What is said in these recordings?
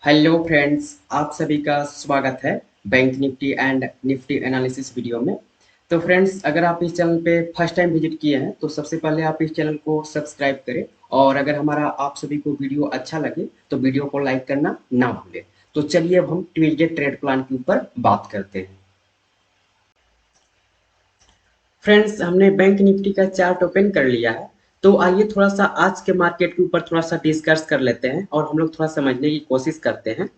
Hello friends, आप सभी का स्वागत है bank Nifty and Nifty analysis video में। तो फ्रेंड्स, अगर आप इस चैनल पे फर्स्ट टाइम विजिट किए हैं तो सबसे पहले आप इस चैनल को सब्सक्राइब करें। और अगर हमारा आप सभी को वीडियो अच्छा लगे तो वीडियो को लाइक करना ना भूलें। तो चलिए अब हम ट्यूजडे ट्रेड प्लान के ऊपर बात करते हैं। फ्रेंड्स, हमने बैंक निफ्टी का चार्ट ओपन कर लिया है। तो आइए थोड़ा सा आज के मार्केट के ऊपर थोड़ा सा डिस्कस कर लेते हैं और हम लोग थोड़ा समझने की कोशिश करते हैं।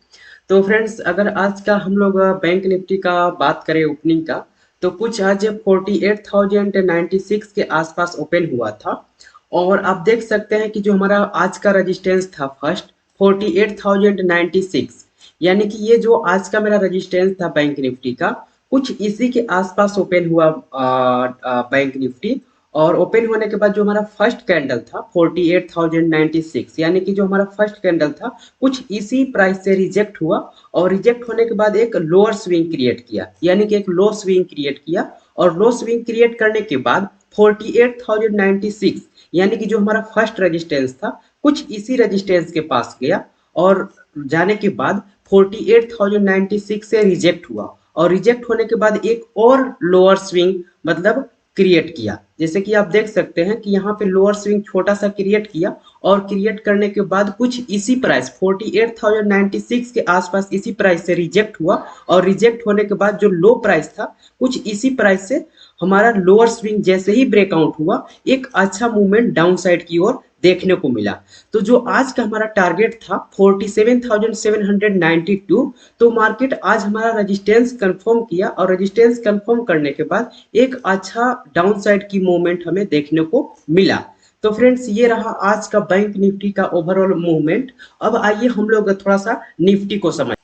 तो फ्रेंड्स, अगर आज का हम लोग बैंक निफ्टी का बात करें ओपनिंग का, तो कुछ आज 48,096 के आसपास ओपन हुआ था। और आप देख सकते हैं कि जो हमारा आज का रजिस्टेंस था फर्स्ट 48,096, यानी कि ये जो आज का मेरा रजिस्टेंस था बैंक निफ्टी का, कुछ इसी के आसपास ओपन हुआ बैंक निफ्टी। और ओपन होने के बाद जो हमारा फर्स्ट कैंडल था 48,096, यानी कि जो हमारा फर्स्ट कैंडल था कुछ इसी प्राइस से रिजेक्ट हुआ। और रिजेक्ट होने के बाद एक लोअर स्विंग क्रिएट किया, यानी कि एक लो स्विंग क्रिएट किया। और लो स्विंग क्रिएट करने के बाद 48,096, यानी कि जो हमारा फर्स्ट रेजिस्टेंस था कुछ इसी रेजिस्टेंस के पास गया। और जाने के बाद 48,096 से रिजेक्ट हुआ। और रिजेक्ट होने के बाद एक और लोअर स्विंग मतलब क्रिएट किया, जैसे कि आप देख सकते हैं कि यहाँ पे लोअर स्विंग छोटा सा क्रिएट किया। और क्रिएट करने के बाद कुछ इसी प्राइस 48,096 के आसपास इसी प्राइस से रिजेक्ट हुआ। और रिजेक्ट होने के बाद जो लो प्राइस था कुछ इसी प्राइस से हमारा लोअर स्विंग जैसे ही ब्रेकआउट हुआ, एक अच्छा मूवमेंट डाउन साइड की ओर देखने को मिला। तो जो आज का हमारा टारगेट था 47,792, तो मार्केट आज हमारा रेजिस्टेंस कंफर्म किया। और रेजिस्टेंस कंफर्म करने के बाद एक अच्छा डाउन साइड की मूवमेंट हमें देखने को मिला। तो फ्रेंड्स, ये रहा आज का बैंक निफ्टी का ओवरऑल मूवमेंट। अब आइए हम लोग थोड़ा सा निफ्टी को समझ।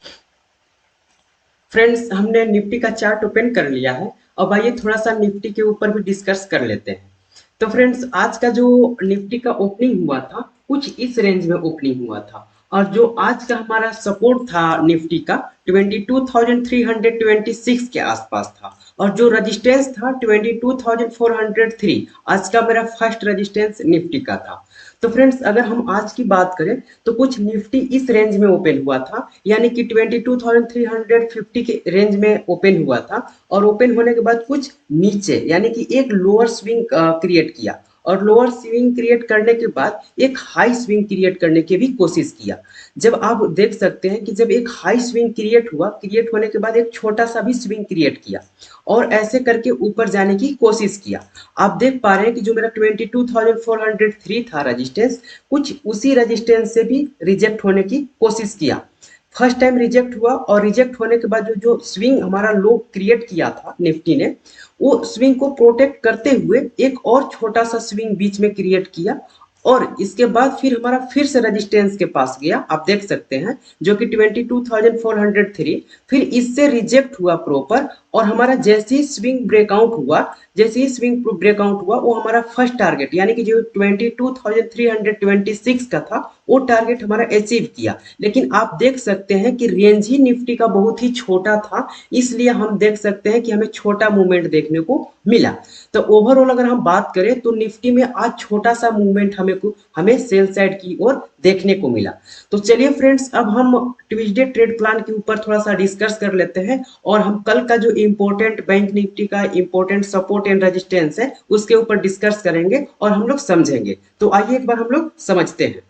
फ्रेंड्स, हमने निफ्टी का चार्ट ओपन कर लिया है। अब आइए थोड़ा सा निफ्टी के ऊपर भी डिस्कस कर लेते हैं। तो फ्रेंड्स, आज का जो निफ्टी का ओपनिंग हुआ था कुछ इस रेंज में ओपनिंग हुआ था। और जो आज का हमारा सपोर्ट था निफ्टी का 22,326 के आसपास था। और जो रजिस्टेंस था 22,403, आज का मेरा फर्स्ट रजिस्टेंस निफ्टी का था। तो फ्रेंड्स, अगर हम आज की बात करें तो कुछ निफ्टी इस रेंज में ओपन हुआ था, यानी कि 22,350 के रेंज में ओपन हुआ था। और ओपन होने के बाद कुछ नीचे, यानी कि एक लोअर स्विंग क्रिएट किया। और लोअर स्विंग क्रिएट करने के बाद एक हाई स्विंग क्रिएट करने की भी कोशिश किया। जब आप देख सकते हैं कि जब एक हाई स्विंग क्रिएट हुआ, क्रिएट होने के बाद एक छोटा सा भी स्विंग क्रिएट किया और ऐसे करके ऊपर जाने की कोशिश किया। आप देख पा रहे हैं कि जो मेरा 22,403 था रेजिस्टेंस, कुछ उसी रेजिस्टेंस से भी रिजेक्ट होने की कोशिश किया। फर्स्ट टाइम रिजेक्ट हुआ और रिजेक्ट होने के बाद जो जो स्विंग हमारा लो क्रिएट किया था निफ्टी ने, वो स्विंग को प्रोटेक्ट करते हुए एक और छोटा सा स्विंग बीच में क्रिएट किया। और इसके बाद फिर हमारा फिर से रेजिस्टेंस के पास गया, आप देख सकते हैं, जो कि 22,403। फिर इससे रिजेक्ट हुआ प्रॉपर। और हमारा जैसे ही स्विंग ब्रेकआउट हुआ, जैसे ही स्विंग ब्रेकआउट हुआ, वो हमारा फर्स्ट टारगेट यानी कि जो 22,326 का था वो टारगेट हमारा अचीव किया। लेकिन आप देख सकते हैं कि रेंज ही निफ्टी का बहुत ही छोटा था, इसलिए हम देख सकते हैं कि हमें छोटा मूवमेंट देखने को मिला। तो ओवरऑल अगर हम बात करें तो निफ्टी में आज छोटा सा मूवमेंट हमें सेल साइड की ओर देखने को मिला। तो चलिए फ्रेंड्स, अब हम ट्यूसडे ट्रेड प्लान के ऊपर थोड़ा सा डिस्कस कर लेते हैं। और हम कल का जो इंपॉर्टेंट बैंक निफ्टी का इंपॉर्टेंट सपोर्ट एंड रेजिस्टेंस है उसके ऊपर डिस्कस करेंगे और हम लोग समझेंगे। तो आइए एक बार हम लोग समझते हैं।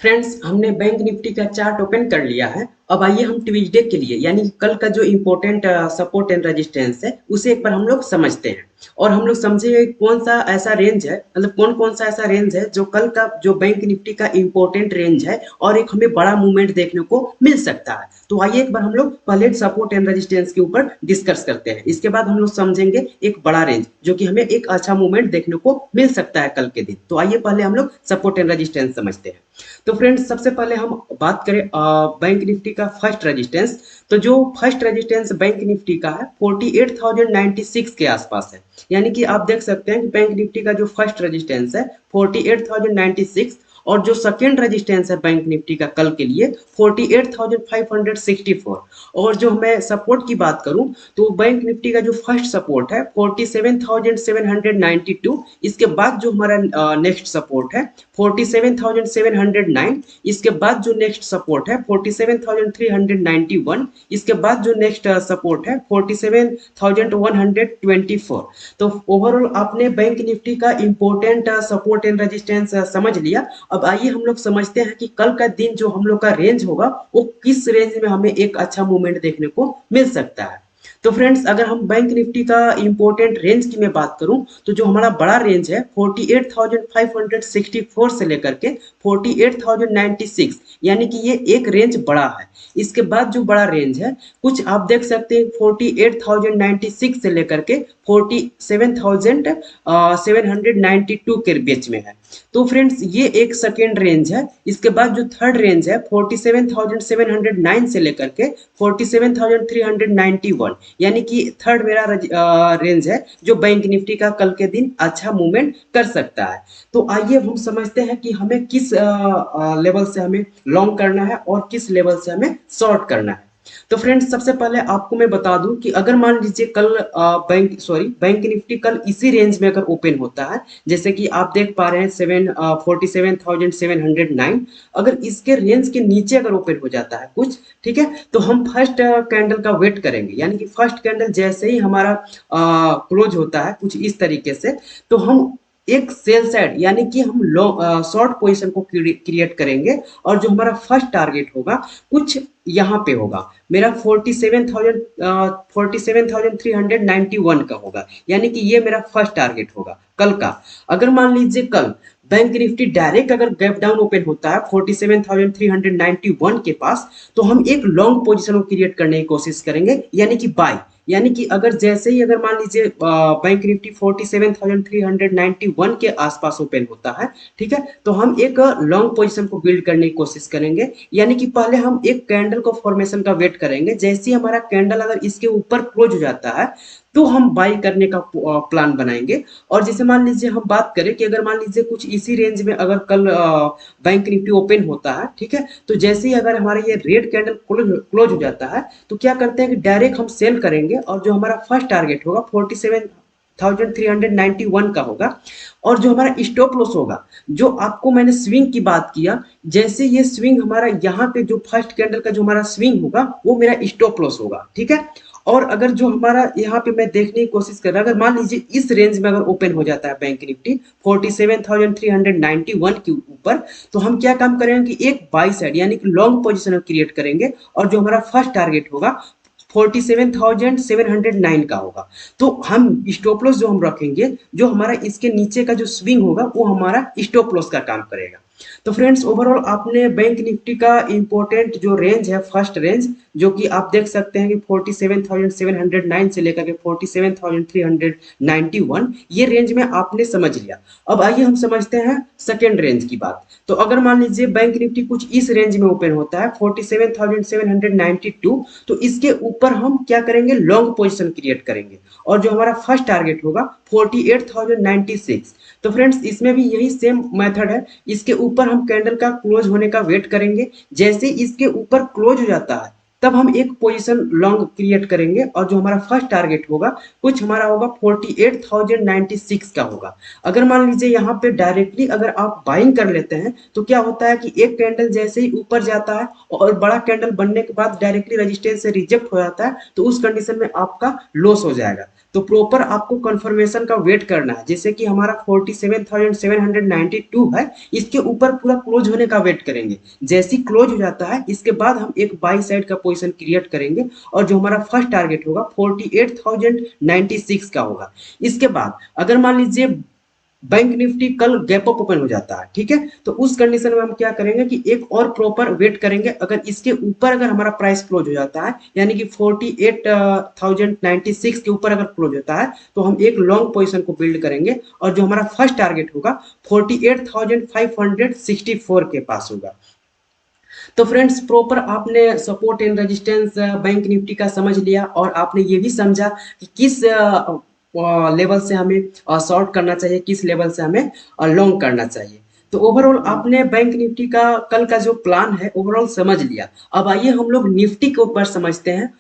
फ्रेंड्स, हमने बैंक निफ्टी का चार्ट ओपन कर लिया है। अब आइए हम ट्यूसडे के लिए यानी कल का जो इंपॉर्टेंट सपोर्ट एंड रेजिस्टेंस है उसे एक बार हम लोग समझते हैं। और हम लोग समझेंगे कौन सा ऐसा रेंज है, मतलब कौन कौन सा ऐसा रेंज है जो कल का जो बैंक निफ्टी का इंपॉर्टेंट रेंज है और एक हमें बड़ा मूवमेंट देखने को मिल सकता है। तो आइए एक बार हम लोग पहले सपोर्ट एंड रेजिस्टेंस के ऊपर डिस्कस करते हैं। इसके बाद हम लोग समझेंगे एक बड़ा रेंज जो कि हमें एक अच्छा मूवमेंट देखने को मिल सकता है कल के दिन। तो आइए पहले हम लोग सपोर्ट एंड रेजिस्टेंस समझते हैं। तो फ्रेंड्स, सबसे पहले हम बात करें बैंक निफ्टी का फर्स्ट रेजिस्टेंस। तो जो फर्स्ट रेजिस्टेंस बैंक निफ्टी का है 48,096 के आसपास है, यानी कि आप देख सकते हैं कि बैंक निफ्टी का जो फर्स्ट रेजिस्टेंस है 48,096। और जो सेकेंड रेजिस्टेंस है बैंक निफ्टी का कल के लिए 48,564। और जो मैं सपोर्ट की बात करूं तो बैंक निफ्टी का जो फर्स्ट सपोर्ट है 47,792, इसके बाद जो हमारा नेक्स्ट सपोर्ट है 47,709, इसके बाद जो नेक्स्ट सपोर्ट है 47,391, इसके बाद जो नेक्स्ट सपोर्ट है 47,124। तो ओवरऑल आपने बैंक निफ्टी का इंपॉर्टेंट सपोर्ट एंड रेजिस्टेंस समझ लिया। अब आइए हम लोग समझते हैं कि कल का दिन जो हम लोग का रेंज होगा वो किस रेंज में हमें एक अच्छा मूवमेंट देखने को मिल सकता है। तो फ्रेंड्स अगर हम बैंक निफ्टी का इंपॉर्टेंट रेंज की मैं बात करूं तो जो हमारा बड़ा रेंज है 48,564 से लेकर के 48,096, यानी कि ये एक रेंज बड़ा है। इसके बाद जो बड़ा रेंज है कुछ आप देख सकते हैं 48,096 से लेकर के 47,792 के बीच में है। तो फ्रेंड्स ये एक सेकेंड रेंज है। इसके बाद जो थर्ड रेंज है 47,709 से लेकर के 47,391, यानी कि थर्ड मेरा रेंज है जो बैंक निफ्टी का कल के दिन अच्छा मूवमेंट कर सकता है। तो आइए हम समझते हैं कि हमें किस लेवल से हमें लॉन्ग करना है और किस लेवल से हमें शॉर्ट करना है। तो फ्रेंड्स सबसे पहले आपको मैं बता दूं कि अगर मान लीजिए कल बैंक निफ्टी कल इसी रेंज में अगर ओपन होता है, जैसे कि आप देख पा रहे हैं 47,709, अगर इसके रेंज के नीचे अगर ओपन हो जाता है कुछ, ठीक है, तो हम फर्स्ट कैंडल का वेट करेंगे, यानी कि फर्स्ट कैंडल जैसे ही हमारा क्लोज होता है कुछ इस तरीके से, तो हम एक सेल साइड यानी कि हम शॉर्ट पोजीशन को क्रिएट करेंगे और जो हमारा फर्स्ट टारगेट होगा कुछ यहाँ पे होगा मेरा 47,391 का होगा, यानी कि ये मेरा फर्स्ट टारगेट होगा कल का। अगर मान लीजिए कल बैंक निफ्टी डायरेक्ट अगर गैप डाउन ओपन होता है 47,391 के पास, तो हम एक लॉन्ग पोजीशन को क्रिएट करने की कोशिश करेंगे, यानी कि बाय, यानी कि अगर जैसे ही अगर मान लीजिए बैंक निफ्टी 47,391 के आसपास ओपन होता है, ठीक है, तो हम एक लॉन्ग पोजीशन को बिल्ड करने की कोशिश करेंगे, यानी कि पहले हम एक कैंडल को फॉर्मेशन का वेट करेंगे। जैसे ही हमारा कैंडल अगर इसके ऊपर क्लोज हो जाता है तो हम बाई करने का प्लान बनाएंगे। और जैसे मान लीजिए हम बात करें कि अगर मान लीजिए कुछ इसी रेंज में अगर कल बैंक निफ्टी ओपन होता है, ठीक है, तो जैसे ही अगर हमारा ये रेड कैंडल क्लोज हो जाता है तो क्या करते हैं कि डायरेक्ट हम सेल करेंगे और जो हमारा फर्स्ट टारगेट होगा 47,391 का होगा। और जो हमारा स्टॉप लॉस होगा, जो आपको मैंने स्विंग की बात किया, जैसे ये स्विंग हमारा यहाँ पे जो फर्स्ट कैंडल का जो हमारा स्विंग होगा वो मेरा स्टॉप लॉस होगा, ठीक है। और अगर जो हमारा यहाँ पे मैं देखने की कोशिश कर रहा हूँ, अगर मान लीजिए इस रेंज में अगर ओपन हो जाता है बैंक निफ्टी 47,391 के ऊपर, तो हम क्या काम करेंगे कि एक बाई साइड यानी कि लॉन्ग पोजीशन क्रिएट करेंगे और जो हमारा फर्स्ट टारगेट होगा 47,709 का होगा। तो हम स्टॉप लॉस जो हम रखेंगे, जो हमारा इसके नीचे का जो स्विंग होगा वो हमारा स्टॉप लॉस का काम करेगा। तो फ्रेंड्स ओवरऑल आपने बैंक निफ्टी का इंपॉर्टेंट जो रेंज है फर्स्ट रेंज, जो कि आप देख सकते हैं कि 47,709 से लेकर के 47,391, ये रेंज में आपने समझ लिया। अब आइए हम समझते हैं सेकेंड रेंज की बात। तो अगर मान लीजिए बैंक निफ्टी कुछ इस रेंज में ओपन होता है 47,792, तो इसके ऊपर हम क्या करेंगे, लॉन्ग पोजीशन क्रिएट करेंगे और जो हमारा फर्स्ट टारगेट होगा 48,096। तो फ्रेंड्स इसमें भी यही सेम मेथड है, इसके ऊपर हम कैंडल का क्लोज होने का वेट करेंगे। जैसे इसके ऊपर क्लोज हो जाता है तब हम एक पोजीशन लॉन्ग क्रिएट करेंगे और जो हमारा फर्स्ट टारगेट होगा कुछ हमारा होगा 48,096 का होगा। अगर मान लीजिए यहाँ पे डायरेक्टली अगर आप बाइंग कर लेते हैं तो क्या होता है कि एक कैंडल जैसे ही ऊपर जाता है और बड़ा कैंडल बनने के बाद डायरेक्टली रेजिस्टेंस से रिजेक्ट हो जाता है, तो उस कंडीशन में आपका लॉस हो जाएगा। तो प्रॉपर आपको कंफर्मेशन का वेट करना है, जैसे कि हमारा 47,792 है, इसके ऊपर पूरा क्लोज होने का वेट करेंगे। जैसे ही क्लोज हो जाता है इसके बाद हम एक बाई साइड का पोजीशन क्रिएट करेंगे और जो हमारा फर्स्ट टारगेट होगा 48,096 का होगा। इसके बाद अगर मान लीजिए बैंक निफ्टी कल गैप अप ओपन हो जाता है, ठीक है, तो उस कंडीशन में हम क्या करेंगे कि एक और प्रॉपर वेट करेंगे। अगर इसके ऊपर अगर हमारा प्राइस क्लोज हो जाता है यानी कि 48,096 के ऊपर अगर क्लोज होता है तो हम एक लॉन्ग पोजीशन को बिल्ड करेंगे और जो हमारा फर्स्ट टारगेट होगा 48,564 के पास होगा। तो फ्रेंड्स प्रॉपर आपने support and resistance bank Nifty का समझ लिया और आपने ये भी समझा कि किस लेवल से हमें शॉर्ट करना चाहिए, किस लेवल से हमें लॉन्ग करना चाहिए। तो ओवरऑल आपने बैंक निफ्टी का कल का जो प्लान है ओवरऑल समझ लिया। अब आइए हम लोग निफ्टी के ऊपर समझते हैं।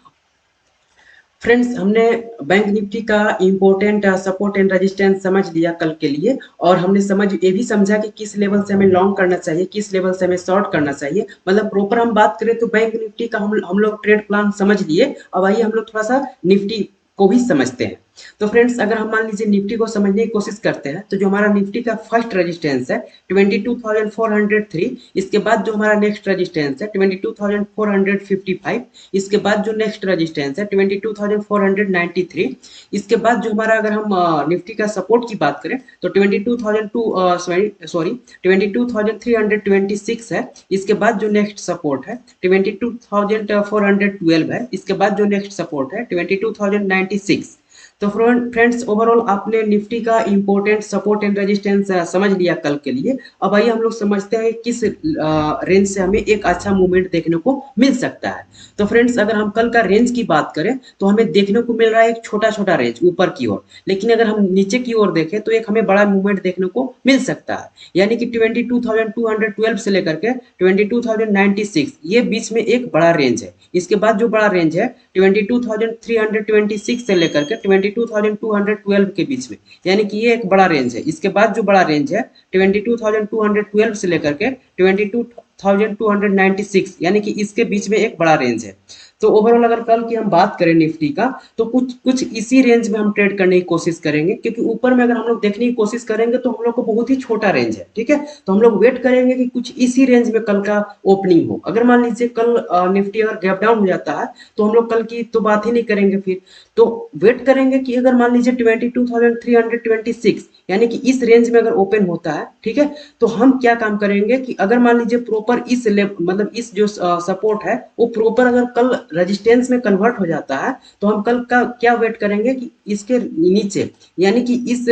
फ्रेंड्स, हमने बैंक निफ्टी का इम्पोर्टेंट सपोर्ट एंड रेजिस्टेंस समझ लिया कल के लिए, और हमने ये भी समझा कि किस लेवल से हमें लॉन्ग करना चाहिए, किस लेवल से हमें शॉर्ट करना चाहिए। मतलब प्रॉपर हम बात करें तो बैंक निफ्टी का हम लोग ट्रेड प्लान समझ लिए। अब आइए हम लोग थोड़ा सा निफ्टी को भी समझते हैं। तो फ्रेंड्स, अगर हम मान लीजिए निफ्टी को समझने की कोशिश करते हैं तो जो हमारा निफ्टी का फर्स्ट रेजिस्टेंस है 22,403, इसके बाद जो हमारा नेक्स्ट रेजिस्टेंस है 22,455, इसके बाद जो नेक्स्ट रेजिस्टेंस है 22,493, इसके बाद जो हमारा अगर हम निफ्टी का सपोर्ट की बात करें तो 22,326 है। इसके बाद जो नेक्स्ट सपोर्ट है 22,412 है। इसके बाद जो नेक्स्ट सपोर्ट है 22,096। तो फ्रेंड्स, ओवरऑल आपने निफ्टी का इंपॉर्टेंट सपोर्ट एंड रेजिस्टेंस समझ लिया कल के लिए। अब आइए हम लोग समझते हैं किस रेंज से हमें एक अच्छा मूवमेंट देखने को मिल सकता है। तो फ्रेंड्स, अगर हम कल का रेंज की बात करें तो हमें देखने को मिल रहा है एक छोटा छोटा रेंज ऊपर की ओर, लेकिन अगर हम नीचे की ओर देखें तो एक हमें बड़ा मूवमेंट देखने को मिल सकता है। यानी कि 22,212 से लेकर के 22,096 ये बीच में एक बड़ा रेंज है। इसके बाद जो बड़ा रेंज है 22,326 से लेकर के 22,212 के बीच में, यानी कि ये एक बड़ा रेंज है। इसके बाद जो बड़ा रेंज है 22,212 से लेकर के 22,296, यानी कि इसके बीच में एक बड़ा रेंज है। तो ओवरऑल अगर कल की हम बात करें निफ्टी का तो कुछ कुछ इसी रेंज में हम ट्रेड करने की कोशिश करेंगे, क्योंकि ऊपर में अगर हम लोग देखने की कोशिश करेंगे तो हम लोग को बहुत ही छोटा रेंज है। ठीक है, तो हम लोग वेट करेंगे कि कुछ इसी रेंज में कल का ओपनिंग हो। अगर मान लीजिए कल निफ्टी अगर गैप डाउन हो जाता है तो हम लोग कल की तो बात ही नहीं करेंगे, फिर तो वेट करेंगे कि अगर मान लीजिए 22,326 यानी कि इस रेंज में अगर ओपन होता है, ठीक है, तो हम क्या काम करेंगे कि अगर मान लीजिए प्रॉपर इस मतलब इस जो सपोर्ट है वो प्रॉपर अगर कल रेजिस्टेंस में कन्वर्ट हो जाता है तो हम कल का क्या वेट करेंगे कि इसके नीचे, यानी कि इस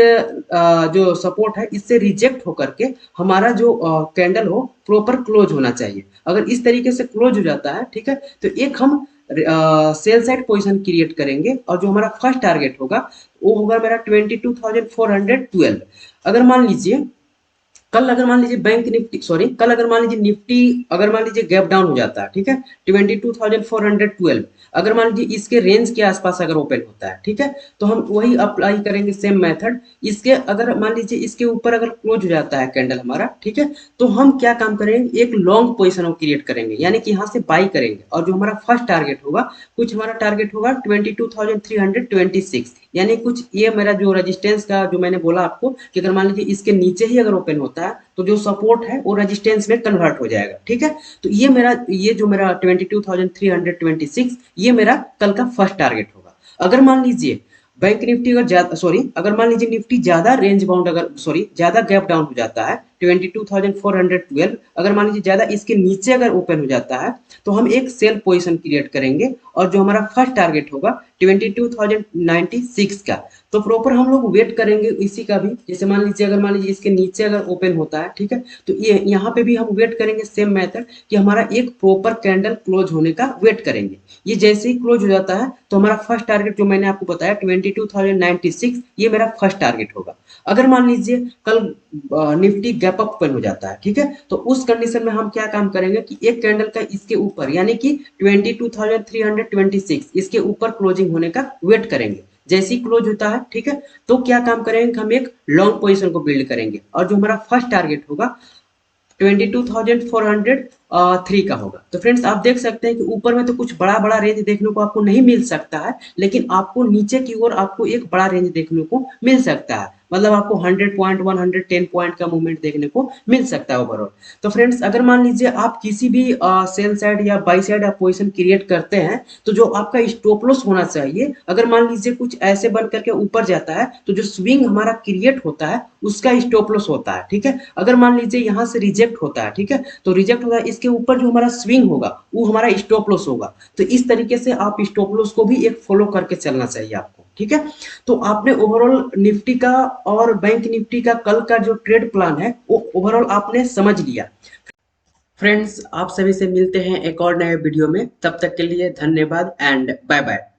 जो सपोर्ट है इससे रिजेक्ट होकर के हमारा जो कैंडल हो प्रॉपर क्लोज होना चाहिए। अगर इस तरीके से क्लोज हो जाता है, ठीक है, तो एक हम सेल साइड पोजीशन क्रिएट करेंगे, और जो हमारा फर्स्ट टारगेट होगा वो होगा मेरा 22,412। अगर मान लीजिए कल अगर मान लीजिए बैंक निफ्टी सॉरी कल अगर मान लीजिए निफ्टी अगर मान लीजिए गैप डाउन हो जाता है, ठीक है, 22,412, अगर मान लीजिए इसके रेंज के आसपास अगर ओपन होता है, ठीक है, तो हम वही अप्लाई करेंगे सेम मेथड। इसके अगर मान लीजिए इसके ऊपर अगर क्लोज हो जाता है कैंडल हमारा, ठीक है, तो हम क्या काम करेंगे, एक लॉन्ग पोजिशन क्रिएट करेंगे, यानी कि यहाँ से बाई करेंगे, और जो हमारा फर्स्ट टारगेट होगा कुछ हमारा टारगेट होगा 22,326, यानी कुछ ये मेरा जो रेजिस्टेंस का जो मैंने बोला आपको कि अगर मान लीजिए इसके नीचे ही अगर ओपन होता है तो जो सपोर्ट है वो रेजिस्टेंस में कन्वर्ट हो जाएगा। ठीक है, तो ये जो मेरा 22,326 ये मेरा कल का फर्स्ट टारगेट होगा। अगर मान लीजिए बैंक निफ्टी अगर मान लीजिए निफ्टी ज्यादा रेंज बाउंड ज्यादा गैप डाउन हो जाता है 22,412, अगर मान लीजिए ज्यादा इसके नीचे अगर ओपन हो जाता है तो हम एक सेल पोजीशन क्रिएट करेंगे, और जो हमारा फर्स्ट टारगेट होगा 22,096 का। तो प्रॉपर हम लोग वेट करेंगे इसी का भी, जैसे मान लीजिए इसके नीचे अगर ओपन होता है, ठीक है, तो ये यहाँ पे भी हम वेट करेंगे सेम मेथड कि हमारा एक प्रॉपर कैंडल क्लोज होने का वेट करेंगे। ये जैसे ही क्लोज हो जाता है तो हमारा फर्स्ट टारगेट जो मैंने आपको बताया 22,096 ये मेरा फर्स्ट टारगेट होगा। अगर मान लीजिए कल निफ्टी गैप अप ओपन हो जाता है, ठीक है, तो उस कंडीशन में हम क्या काम करेंगे कि एक कैंडल का इसके ऊपर यानी कि 22,326 इसके ऊपर क्लोजिंग होने का वेट करेंगे। जैसे ही क्लोज होता है, ठीक है, तो क्या काम करेंगे, हम एक लॉन्ग पोजीशन को बिल्ड करेंगे, और जो हमारा फर्स्ट टारगेट होगा 22,403 का होगा। तो फ्रेंड्स, आप देख सकते हैं कि ऊपर में तो कुछ बड़ा बड़ा रेंज देखने को आपको नहीं मिल सकता है, लेकिन आपको नीचे की ओर आपको एक बड़ा रेंज देखने को मिल सकता है। मतलब आपको 100 पॉइंट 110 पॉइंट का मूवमेंट देखने को मिल सकता है ओवरऑल। तो फ्रेंड्स, अगर मान लीजिए आप किसी भी सेल साइड या बाई साइड आप पोजीशन क्रिएट करते हैं तो जो आपका स्टॉप लॉस होना चाहिए, अगर मान लीजिए कुछ ऐसे बन करके ऊपर जाता है तो जो स्विंग हमारा क्रिएट होता है उसका स्टॉप लॉस होता है। ठीक है, अगर मान लीजिए यहाँ से रिजेक्ट होता है, ठीक है, तो रिजेक्ट होगा इसके ऊपर जो हमारा स्विंग होगा वो हमारा स्टॉप लॉस होगा। तो इस तरीके से आप स्टॉप लॉस को भी एक फॉलो करके चलना चाहिए आपको। ठीक है, तो आपने ओवरऑल निफ्टी का और बैंक निफ्टी का कल का जो ट्रेड प्लान है वो ओवरऑल आपने समझ लिया। फ्रेंड्स, आप सभी से मिलते हैं एक और नए वीडियो में, तब तक के लिए धन्यवाद एंड बाय बाय।